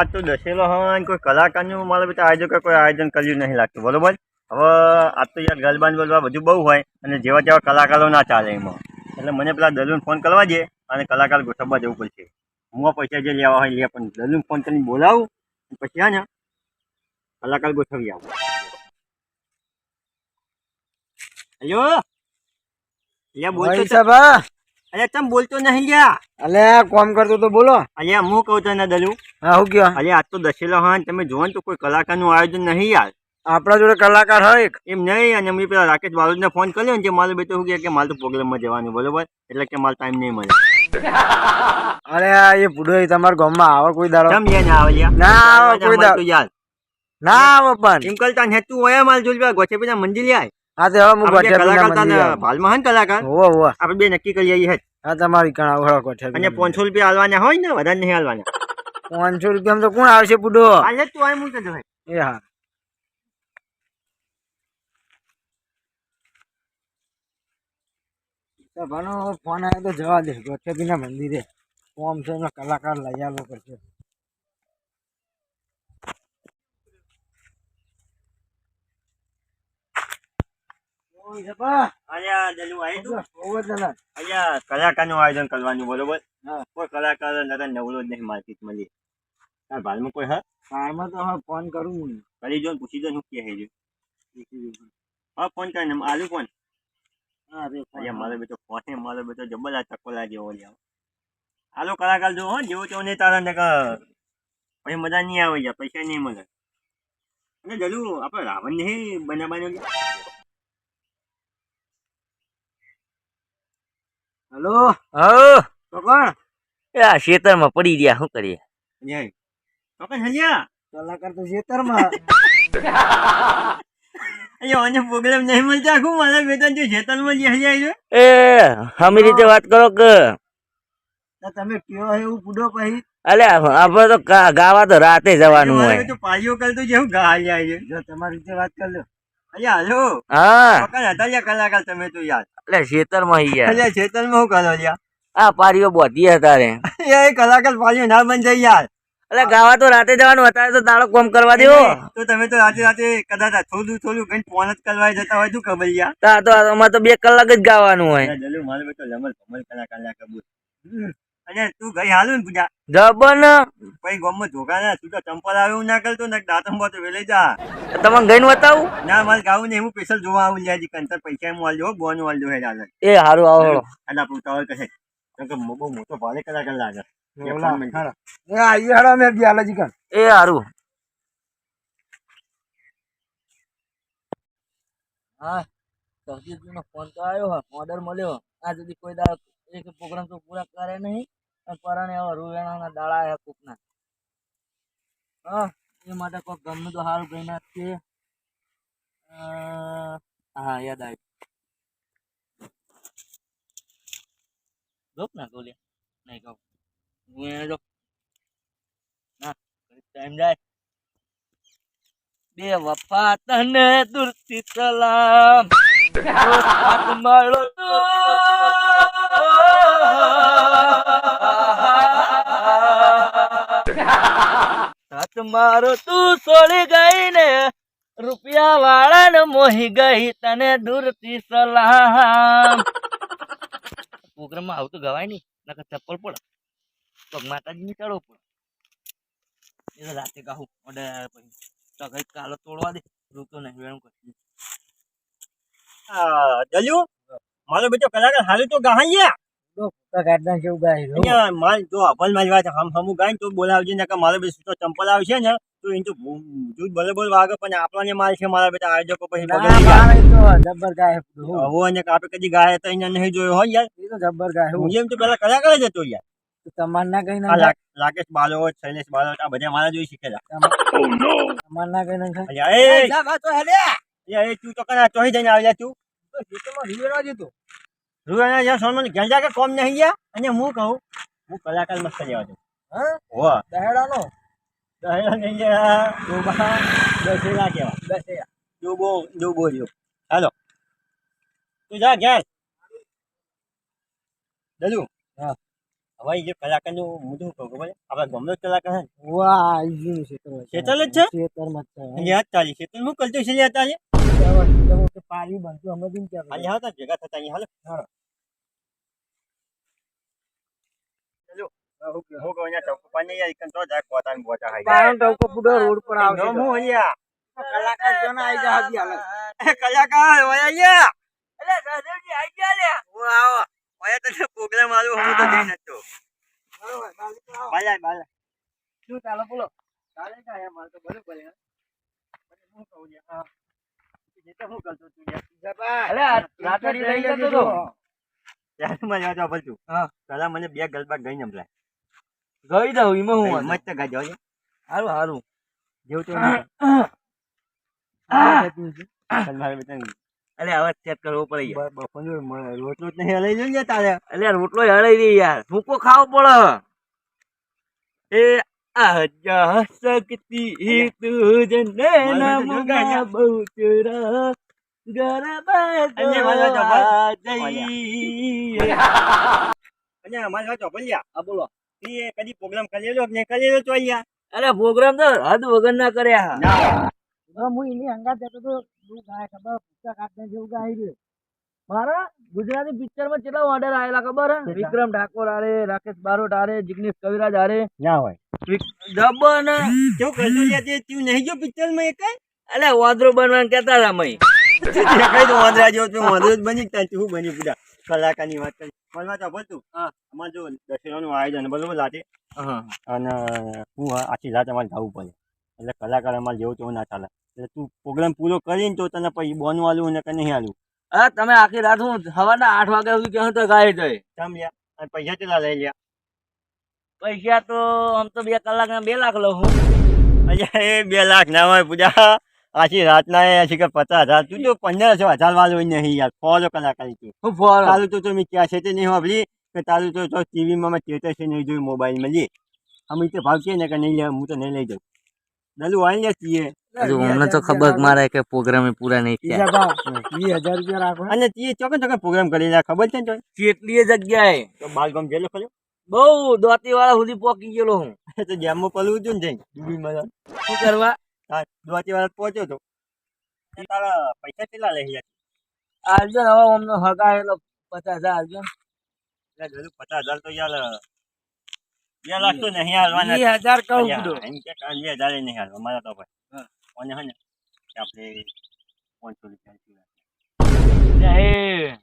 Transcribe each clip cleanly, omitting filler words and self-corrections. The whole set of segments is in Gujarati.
આજ તો દસેલો હોય ને કોઈ કલાકારનું મારા બેટા આયોજક કોઈ આયોજન કર્યું નહીં લાગતું બરોબર. હવે આજ તો યાર ગરબાન બોલવા બધું બહુ હોય અને જેવા જેવા કલાકારો ના ચાલે એમાં. એટલે મને પેલા દલુને ફોન કરવા દે અને કલાકાર ગોઠવવા જવું પડશે. હું પૈસા જે લેવા હોય લે પણ દલુને ફોન કરીને બોલાવું પછી હા ને કલાકાર ગોઠવી આવું. હેલો લે બોલતો અરે તમે બોલતો નહીં લ્યા. અલે કોમ કરતો તો બોલો. અલ્યા હું કહું તને દલુ. હા હું કયો? અલ્યા આજ તો દશેલો હોય ને તમે જોવો ને તો કોઈ કલાકારનું આયોજન નહીં યાર. આપણા જોડે કલાકાર હોય એમ નહીં અને મેં પેલા રાકેશ બારોટને ફોન કર્યો ને જે મારો બેટો શું કે મારે તો પ્રોગ્રામમાં જવાનું બરોબર એટલે કે મારે ટાઈમ નહીં મળે. અરે એ બુઢો તમારા ગામમાં આવે કોઈ દાડો? કેમ લે ના આવે યાર? ના આવે કોઈ દાડો યાર. ના આવે પણ એમ કરતા ને તું ઓયા માલ જોઈ ગોચે પેલા મંદિર યાર. હા તો હવે હું ગોઠે કલાકાર ભાલમાં હે ને કલાકાર હોવો હોવો આપણે બે નક્કી કરી આવીએ. હા તમારી કણા ઓળો ગોઠે અને 500 રૂપિયા આલવાના હોય ને વધારે નહીં આલવાના. 500 રૂપિયા તો કોણ આવશે બુઢો? આજે તું આય મૂકી દે. એ હા ભાનો ફોન આવ્યો તો જવા દે. ગોઠેબીના મંદિરે કોમ છે એનો કલાકાર લઈ આવવો પડશે. કલાકારનું આયોજન કરવાનું બરોબર. કોઈ કલાકાર નવલો જ નહીં માર્કેટ મળી. તાર ભાલમાં કોઈ હા કારમાં તો હવે ફોન કરું હું કરી જો પૂછી જો શું કહે છે. હા ફોન કરીને આલુ ફોન. મારો બેટો ફોન મારો બેટો જબર આ ચકોલા જેવો જાવ. આલો કલાકાર જો હો જેવો તેવો નહીં તારા ને પછી મજા નહીં આવે યાર પૈસા નહીં મળે. અને જલુ આપણે રાવણ નહીં બનાવવાનો. હેલો હા તો કોણ? આ ખેતરમાં પડી ગયા શું કરીએ? કલાકાર તો ખેતરમાં. પ્રોગ્રામ નહીં મળતા આખું મારા બેટા જો ખેતરમાં જાય એ હમી રીતે વાત કરો કે તમે કયો એવું પૂડો પછી અલે આપણે તો ગાવા તો રાતે જવાનું હોય. પાળીઓ કરતો જેવું ગા જાય છે. જો તમારી રીતે વાત કરી લો. અલ્યા હાલો હા હતા કલાકાર તમે તો યાર. એટલે ખેતરમાં યાર અલ્યા ખેતરમાં શું કરો લ્યા? આ પારીઓ બોધી હતા રે એ કલાકાર પાળીઓ ના બન જાય યાર. એટલે ગાવા તો રાતે જવાનું અત્યારે તો દાડો કોમ કરવા દેવો. તો તમે તો રાતે કદાચ થોડું કઈ ફોન જ કરવા જતા હોય શું ખબર યાર. તા તો અમારે તો 2 કલાક જ ગાવાનું હોય. મારો બેટો જમલ ભમલ કલાકાર ના કબૂલ. અને તું ગઈ હાલું ને પૂજા જબન પછી ગમમાં ધોકા ના તું તો ચંપલ આવે એવું ના કરતો ને દાંતમાં તો વેલે જા. તમને ગઈને બતાવું? ના મારે ગાવું ને હું સ્પેશિયલ જોવા આવું લ્યા કંતર પૈસા એમ વાલજો બોન વાલજો હે દાદા. એ હારું આવો અને આપણું ટાવર કહે કેમ કે બહુ મોટો ભારે કલાકાર લાગે. એ હારું હા સરજીતનો ફોન તો આવ્યો ઓર્ડર મળ્યો. આ સુધી કોઈ દાડો એક પ્રોગ્રામ તો પૂરા કરે નહીં. પરાણે હવે રૂવેણાના દાડા આવ્યા કોકના. હા એ માટે કોઈ ગમનું તો સારું કઈ ના છે. હા યાદ આવ્યું જોક ના કહું નહીં કહું હું એને જો ના ટાઈમ જાય. બે વફા તને દૂરથી સલામ મળો સાથ મારો તું છોડી ગઈ ને રૂપિયા વાળા ને મોહી ગઈ તને દૂરથી સલામ. પ્રોગ્રામ માં આવતું ગવાય નઈ નકર ચપ્પલ પડે તો માતાજી ની ચડવો પડે. એ રાતે ગાહું ઓર્ડર પછી તો કઈ કાલો તોડવા દે રૂતો નહીં વેણ કરી. જલ્યુ મારો બેટો કલાકાર હાલું તો ગાહ્યા માલ જો અભલ મારી વાત હમું ગાય તો બોલાવજે ને કે મારો બેટો તો ચંપલ આવશે ને તો એ તો દૂધ બરોબર વાગે પણ આપણને માલ છે મારા બેટા આયોજકો પછી જબ્બર ગાય અને આપડે કદી ગાય તો અહીંયા નહીં જોયો હોય યાર. એ તો જબ્બર ગાય હું એમ તો પેલા કલાકાર જ હતો યાર. તમાર ના કઈ રાકેશ બાલોટ શૈલેષ બાલોટ આ બધા મારા જોઈ શીખેલા. તમાર ના કઈ તું તો કના ચોહી જઈને આવ્યા તું રૂવાના જ્યાં સોનમાં ગંજા કે કોમ નહીં ગયા. અને હું કહું હું કલાકાર મસ્ત લેવા છું. હા દહેડાનો દહેડા નહીં ગયા દશેરા કેવા ડૂબો રહ્યો. હાલો તું જા ઘેર દલુ. હા હવે એ જે કલાકારનું હું શું કહું ખબર છે? આપણા ગામનો જ કલાકાર છે ને? વાહ ઈજી ક્ષેત્ર શેતલ જ છે? ખેતરમાં જ છે યાદ ચાલી છે શું કરતો છે યાદ ચાલી પાણી બનતું અમે બી ક્યાં હાલી હાલ ભેગા થતા અહીંયા હાલો ચલો હું કહું અહીંયા ચૌક પર નહીં યાર તો જાય પોતાને બોટા ખાઈ જાય પાણી ટવકો પૂરો રોડ પર આવશે નોમ હું અહીંયા કલાકાર જો ના આવી જા હાજી હાલ કલાકાર ઓય અહીંયા અલે સહદેવજી આઈ ગયા લે હું આવો ઓય તો પ્રોગ્રામ આલું હું તો જઈ નતો બાલા બાલા શું ચાલો બોલો ચાલે કાય માર તો બરોબર હે હું કહું યાર જે તો હું કરતો તું યાર અલે રાતડી લઈ જતો તો યાર મને યાદ આવતું હા પેલા મને બે ગલબા ગઈ નમલા ગઈ દઉં ઈમાં હું મત ગાજો છે હારું હારું જેવું તો મારે બેટા અલે હવે ચેક કરવો પડે યાર બફોનો રોટલો જ નહીં હલાઈ જોઈએ તારે અલે રોટલો હળાઈ રહી યાર ભૂકો ખાવો પડે એ આજા શકતી તુજને નમગા બહુચરા ગરબા જઈએ અને અમારી વાત બોલ્યા આ બોલો એ કદી પ્રોગ્રામ કરેલો કે નહીં કરેલો તો અહીંયા અરે પ્રોગ્રામ તો હદ વગર ના કર્યા હું એની અંગાત જતો તો શું ગાય ખબર પુસ્તક આપને જેવું ગાય રહ્યું મારા ગુજરાતી પિક્ચર માં કેટલા ઓર્ડર આયેલા ખબર હે? વિક્રમ ઠાકોર આરે, રાકેશ બારોટ આરે, જિગ્નેશ કવિરાજ આરે, ના હોય જબન કેવું કરતો લે તે તું નહીં જો પિક્ચર માં એક અલે વાંદરો બનવાનું કેતા હતા મય કઈ તો વાંદરા જેવો તું વાંદરો જ બની તા તું બની પૂરા કલાકારની વાત કરી મને તો બોલતું હા અમાર જો દશેરાનું આયોજન બરોબર લાતે અને હું આખી રાત અમારે ગાવું પડે એટલે કલાકાર અમારે જેવું તેવું ના ચાલે એટલે તું પ્રોગ્રામ પૂરો કરીને તો તને પછી બોનું આલું ને કે નહીં આલું હા તમે આખી રાત હું સવારના 8 વાગ્યા સુધી કહું તો ગાય જાય કેમ લ્યા અને પૈસા કેટલા લઈ લ્યા પૈસા તો આમ તો 2 કલાકના 2 લાખ લઉં હું અલ્યા એ 2 લાખ ના હોય પૂજા આખી રાતના એ છે કે 50,000 તું તો 1500 વાળો નહીં યાર ફોલો કલાકારી તું હું ફોન તારું તો મેં ક્યાં છે તે નહીં વાપરી કે તારું તો ટીવીમાં મેં થિયેટર છે નહીં જોયું મોબાઈલમાં લે અમે તે ભાવ છે ને કે નહીં લે હું તો નહીં લઈ જાઉં દલુ આવી લે છીએ અમને તો ખબર મારે કે પ્રોગ્રામ પૂરા નહીં થયા 20,000 રૂપિયા રાખો અને તે ચોકન ચોકન પ્રોગ્રામ કરી લે ખબર છે ને તો કેટલી જગ્યાએ તો બાલગામ જેલો ખરો બહુ દોતી વાળા સુધી પહોંચી ગયેલો હું તો જેમમાં પલવું હતું ને દુબઈમાં શું કરવા દોતી વાળા પહોંચ્યો તો તારા પૈસા કેટલા લઈ લે આવજો ને હવે અમને હગાયેલો 50,000 આવજો એટલે દલુ 50,000 તો યાર 2 લાખ તો નહીં હાલવાના 20,000 કહું યાર, કીધું એમ કે 2,000 નહીં હાલવા મારા તો ભાઈ અને હે ને કે આપણે 500 રૂપિયા એ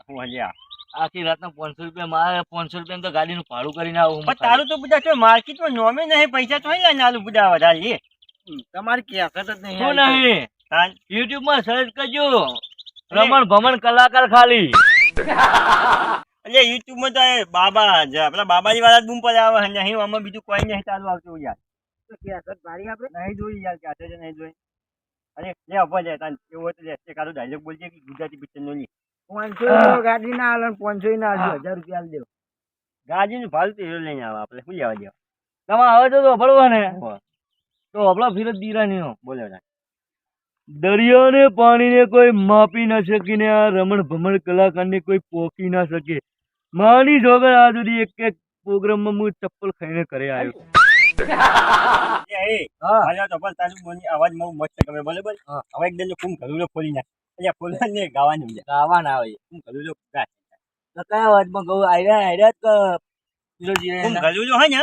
હું હલ્યા આખી રાતના 500 રૂપિયા મારે 500 રૂપિયા તો ગાડીનું ભાડું કરીને આવું પણ તારું તો બધા તો માર્કેટમાં નોમે નહીં પૈસા તો લઈને આલું બધા વધારે લે તમારી કેસેટ જ નહીં શું આવી. નહીં તાન યુટ્યુબ માં સર્ચ કરજો રમણ ભમણ કલાકાર ખાલી એટલે યુટ્યુબ માં તો એ બાબા જ આપણા બાબાજી વાળા જ બૂમ પર આવે અને અહીં આમાં બીજું કોઈ નહીં ચાલુ આવતું યાર તો કેસેટ ભારી આપણે નહીં જોઈ યાર ક્યાં છે નહીં જોઈ અરે લે અભા લે તાન એવું હોય તો લે એક આલો ડાયલોગ બોલજે કે ગુજરાતી પિક્ચર નો લે 500 ગાડી ના આલે 500 ના આલજો 1000 રૂપિયા આલ દેવો ગાડીનું ભાડું તો એ લઈને આવે આપણે શું લેવા દેવા તમે હવે તો હભળવો ને તો હભળો ફિરત દીરાની નો બોલો ના દરિયાને પાણીને કોઈ માપી ના શકીને આ રમણ ભમણ કલાકારને કોઈ પોકી ના શકે માની જોગર આ સુધી એક પ્રોગ્રામમાં હું ચપ્પલ ખાઈને ઘરે આવ્યો એ હા હાલ્યો તો પણ તારું બોલની અવાજ બહુ મસ્ત ગમે બરાબર હા. હવે એકદમ કુમ ઘરું ખોલી નાખ એટલે ખોલવા ને ગાવાનું સમજે ગાવા ના આવે કુમ ઘરું ગાય તો કયા અવાજમાં કહું આયરા કે પિરોજી કુમ ઘરું હોય ને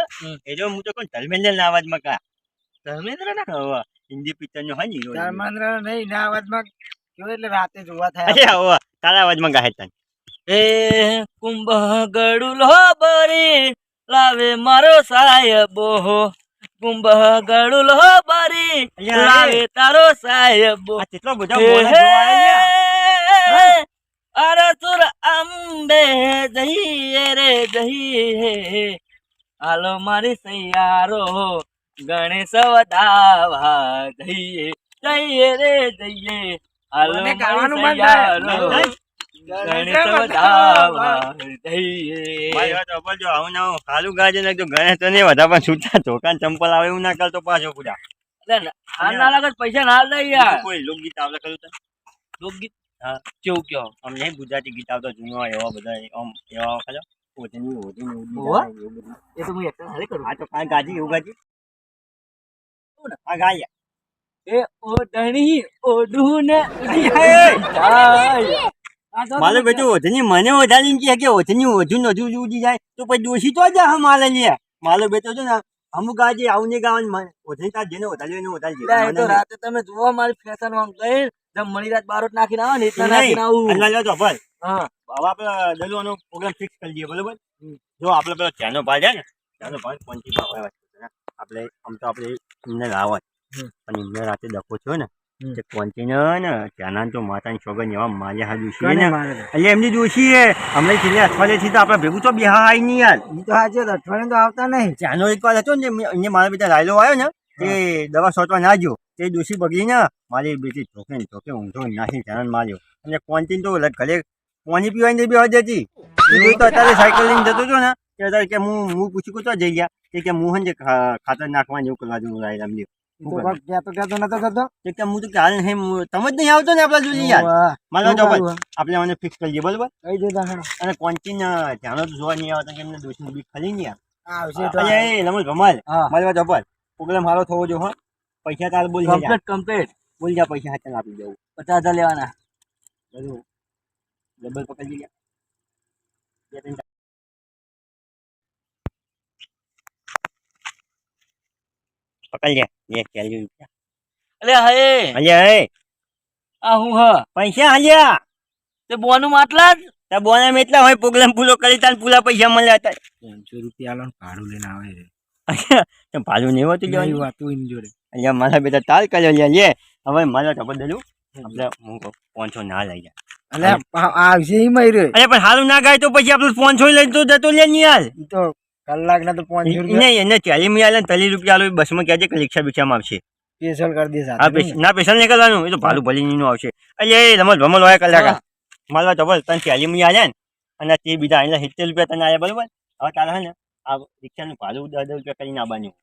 એ જો હું તો કોઈ ધર્મેન્દ્ર ના અવાજમાં કા ધર્મેન્દ્ર ના હવે હિન્દી પિક્ચર નો હોય ને હીરો. ધર્મેન્દ્ર નહીં ના અવાજમાં કયો એટલે રાતે જોવા થાય અરે હવે તારા અવાજમાં ગાય તને એ કુંભ ગડુલો બરી લાવે મારો સાહેબો કુંભ ગડુલો બરી અલ્યા, લાવે તારો સાહેબો આ કેટલો બધો બોલે જોવા આયા. અરે સુર અંબે જઈએ રે જઈએ હાલો મારી સૈયારો ગણેશ વધાવા જઈએ જઈએ રે જઈએ હાલો મને મારી ગાવાનું મન થાય. સૈયારો ગણેશ વધાવા જઈએ ભાઈ હવે તો બોલજો આવું ના આવું હાલું ગાજે ને જો ગણેશ તો નહીં વધા પણ છૂટા ધોકાન ચંપલ આવે એવું ના કરતો પાછો પૂરા એટલે હાલ ના લાગે તો પૈસા ના દે યાર કોઈ લોકગીત આવડે ખરું તને લોકગીત હા. કેવું કયો આમ નહીં ગુજરાતી ગીત આવતો જૂનો એવા બધા આમ એવા ખરો ઓઢણી ઉડી ઓહો. જાય એવું બધું. એ તો હું એકદમ હાલે કરું. આ તો કાંઈ ગાજી એવું ગાજી આ ગાયા એ ઓઢણી ઓઢું ને ઉડી એ! જાય. મારો બેટો ઓઢણી મને વધારીને કહે કે ઓઢણી ઓઢું ને ઓઢું ઉડી જાય તો પછી ડોશી તો જ હા મારે લે મારો બેટો છે ને અમુક આજે આવું ને ગાવાનું ઓઢણી તાર જેને વધારી એને વધારી એટલે એ તો રાતે તમે જુઓ મારી ફેશન આમ ગઈ જેમ મણી રાત બારોટ નાખીને આવો ને એટલા નાખીને આવું. હા હવે આપણે દલુવાનો પ્રોગ્રામ ફિક્સ કરી દઈએ બરોબર જો આપણે પેલો ચાનો ભાઈ છે ને ચાનો ભાઈ પહોંચી ભાવ આપણે આમ તો આપણે એમને લાવવા પણ એમને રાતે ડખો થયો ને તે પહોંચીને ને ત્યાંના તો માતાની સોગન એવા માલ્યા હા દોશી ને એટલે એમની દોશી હે હમણાં છેલ્લે અઠવાડિયેથી તો આપણે ભેગું તો બિહાર આવી નહીં યાર ઈ તો આજે અઠવાડિયે તો આવતા નહીં. ત્યાંનો એક વાર હતો ને એને મારા બેટા લાયલો આવ્યો ને તે દવા સોચવા ના ગયો તે દોશી બગડી ને મારી બેટી ચોકે ઊંધો નાખી ત્યાં માર્યો અને કોન્ટીન તો ઘરે પાણી પીવાની બી હદ હતી તો અત્યારે સાયકલ લઈને જતો હતો ને ત્યારે કે હું પૂછ્યું તો જઈ ગયા કે હું હે ખાતર નાખવાની એવું કરવા જેવું લાવી રામદેવ ઈ તો કોક કહેતો નતો કરતો. કે હું તો કે હાલ નહીં તમે જ નહીં આવતો ને આપણા જોઈ યાર ઓવા. મારો જો ભાઈ આપણે મને ફિક્સ કરી દઈએ બરોબર કહી દેતા હેડો. અને કોન્ટીન ધ્યાનો તો જોવા નહીં આવતા કે એમને દોશી બી ખરી નહીં યાર આવશે તો અરે એ રમલ ભમાલ હા. મારી વાત જબર પ્રોગ્રામ સારો થવો જો હો પૈસા તાર બોલ જા કમ્પ્લીટ બોલ જા પૈસા હાથે આપી દઉં 50,000 લેવાના. બધું ડબલ પકડી ગયા બે ત્રણ પકડી લે ચાલી રૂપિયા એટલે હે હલ્યા હે આ હું હ પૈસા હલ્યા તે બોનું માટલા જ તા બોના એટલા હોય પ્રોગ્રામ પૂરો કરી તાર પૂરા પૈસા મળ્યા હતા 500 રૂપિયા આલો ભાડું લઈને આવે છે. તો ભાડું નહીં હોતું નહીં લેવાનું વાતું એની જોડે. અહીંયા મારા બેટા તાલ કર્યો લે લે હવે મારા ટપર દલું આપણે હું કહું 500 ના લઈ જા અલે આવશે ઈ મયરો. અરે પણ હારું ના ગાય તો પછી આપણે 500 લઈને તો જતો લે ને યાર ઈ તો કલાકના તો 500 રૂપિયા નહીં એને 40 મિનિટ આલે 30 રૂપિયા આલો બસમાં કહેજે કે રિક્ષા બિક્ષામાં આવશે સ્પેશિયલ કરી દે હા સાથે. ના પૈસા નહીં કરવાનું એ તો ભાડું ભલી નું આવશે એટલે એ રમત ભમલ હોય કલાકાર મારવા જબર તને 40 મિનિટ આલે ને અને તે બીજા એટલે 70 રૂપિયા તને આયા બરોબર હવે તારે હે ને આ રિક્ષાનું ભાડું 10 રૂપિયા કરીને આવવાનું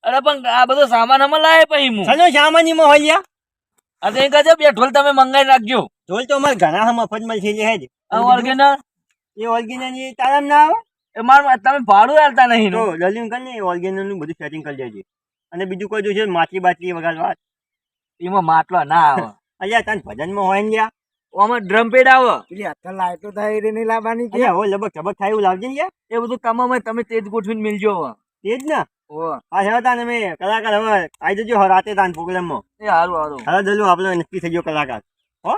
અરે પણ આ બધો સામાન અમે લાવે પછી હું ચલો સામાન્યમાં હોય લ્યા આ તો એક જ પેટ્રોલ તમે મંગાઈ રાખજો. ઢોલ તો અમારે ઘણા મફત મળશે લે હેજ આ ઓર્ગેનર એ ઓર્ગેનલ એ તારામ ના આવે એ માર તમે ભાડું આલતા નહીં તો દલિંગ કર ને ઓર્ગેનલ નું બધું સેટિંગ કરી દેજે અને બીજું કોઈ જોઈશે માછલી બાટલી વગાડવા એમાં માટલો ના આવે. અલ્યા તને ભજનમાં હોય ને લ્યા આમાં ડ્રમ પેડ આવે પેલી હાથે લાઈટો થાય એ નહીં લાવવાની કે અલ્યા હવે લબક ચબક થાય એવું લાવજે ને લ્યા એ બધું તમામ તમે તેજ ગોઠવીને મિલજો હવે. તે જ ને ઓ હા હવે તાને મેં કલાકાર હવે આવી જજો રાતે તાન પ્રોગ્રામમાં એ હારું હારું હવે દલું આપણે નક્કી થઈ ગયો કલાકાર હો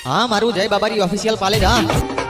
હા મારું જય બાબારી ઓફિશિયલ પાલેજ હા